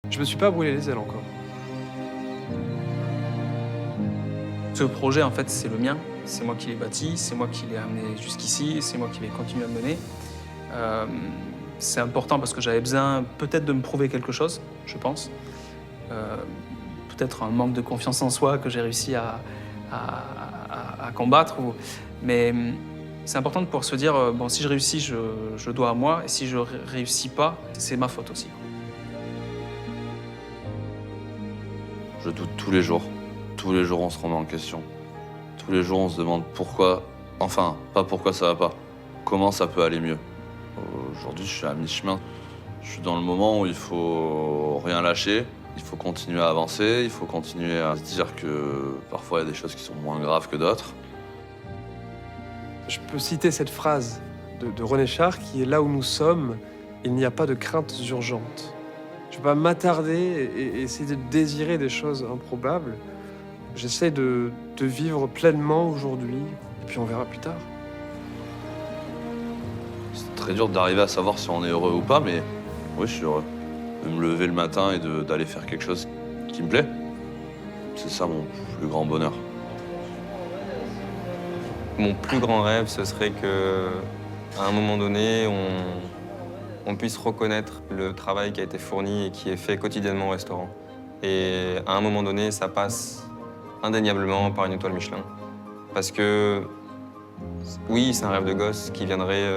Je me suis pas brûlé les ailes encore. Ce projet, en fait, c'est le mien. C'est moi qui l'ai bâti, c'est moi qui l'ai amené jusqu'ici, c'est moi qui vais continuer à le mener. C'est important parce que j'avais besoin peut-être de me prouver quelque chose, je pense. Peut-être un manque de confiance en soi que j'ai réussi à combattre. Mais c'est important de pouvoir se dire, bon, si je réussis, je dois à moi, et si je réussis pas, c'est ma faute aussi. Je doute tous les jours. Tous les jours, on se remet en question. Tous les jours, on se demande pourquoi... Enfin, pas pourquoi ça va pas. Comment ça peut aller mieux. Aujourd'hui, je suis à mi-chemin. Je suis dans le moment où il faut rien lâcher. Il faut continuer à avancer. Il faut continuer à se dire que parfois, il y a des choses qui sont moins graves que d'autres. Je peux citer cette phrase de René Char qui est « Là où nous sommes, il n'y a pas de craintes urgentes ». Je ne vais pas m'attarder et essayer de désirer des choses improbables. J'essaie de vivre pleinement aujourd'hui, et puis on verra plus tard. C'est très dur d'arriver à savoir si on est heureux ou pas, mais oui, je suis heureux. De me lever le matin et d'aller faire quelque chose qui me plaît. C'est ça mon plus grand bonheur. Mon plus grand rêve, ce serait que, à un moment donné, on puisse reconnaître le travail qui a été fourni et qui est fait quotidiennement au restaurant. Et à un moment donné, ça passe indéniablement par une étoile Michelin. Parce que, oui, c'est un rêve de gosse qui viendrait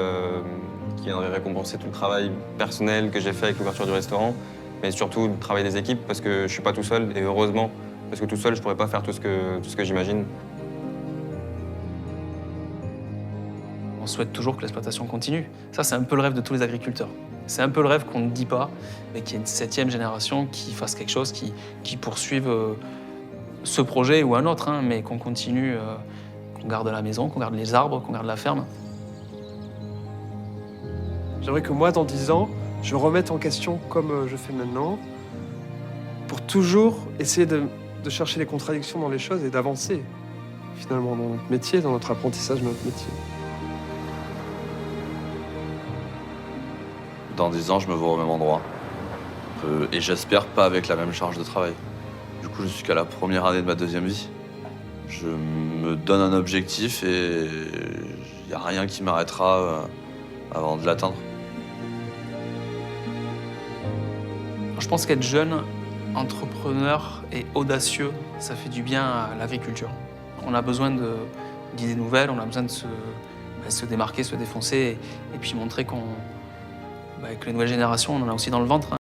récompenser tout le travail personnel que j'ai fait avec l'ouverture du restaurant, mais surtout le travail des équipes, parce que je suis pas tout seul, et heureusement, parce que tout seul, je pourrais pas faire tout ce que j'imagine. On souhaite toujours que l'exploitation continue. Ça, c'est un peu le rêve de tous les agriculteurs. C'est un peu le rêve qu'on ne dit pas, mais qu'il y ait une 7e génération qui fasse quelque chose, qui poursuive ce projet ou un autre, hein, mais qu'on continue, qu'on garde la maison, qu'on garde les arbres, qu'on garde la ferme. J'aimerais que moi, dans 10 ans, je me remette en question comme je fais maintenant, pour toujours essayer de chercher les contradictions dans les choses et d'avancer, finalement, dans notre métier, dans notre apprentissage de notre métier. Dans 10 ans, je me vois au même endroit. Et j'espère pas avec la même charge de travail. Du coup, je suis qu'à la première année de ma 2e vie. Je me donne un objectif et il n'y a rien qui m'arrêtera avant de l'atteindre. Je pense qu'être jeune, entrepreneur et audacieux, ça fait du bien à l'agriculture. On a besoin d'idées nouvelles, on a besoin de se démarquer, se défoncer et puis montrer que les nouvelles générations, on en a aussi dans le ventre.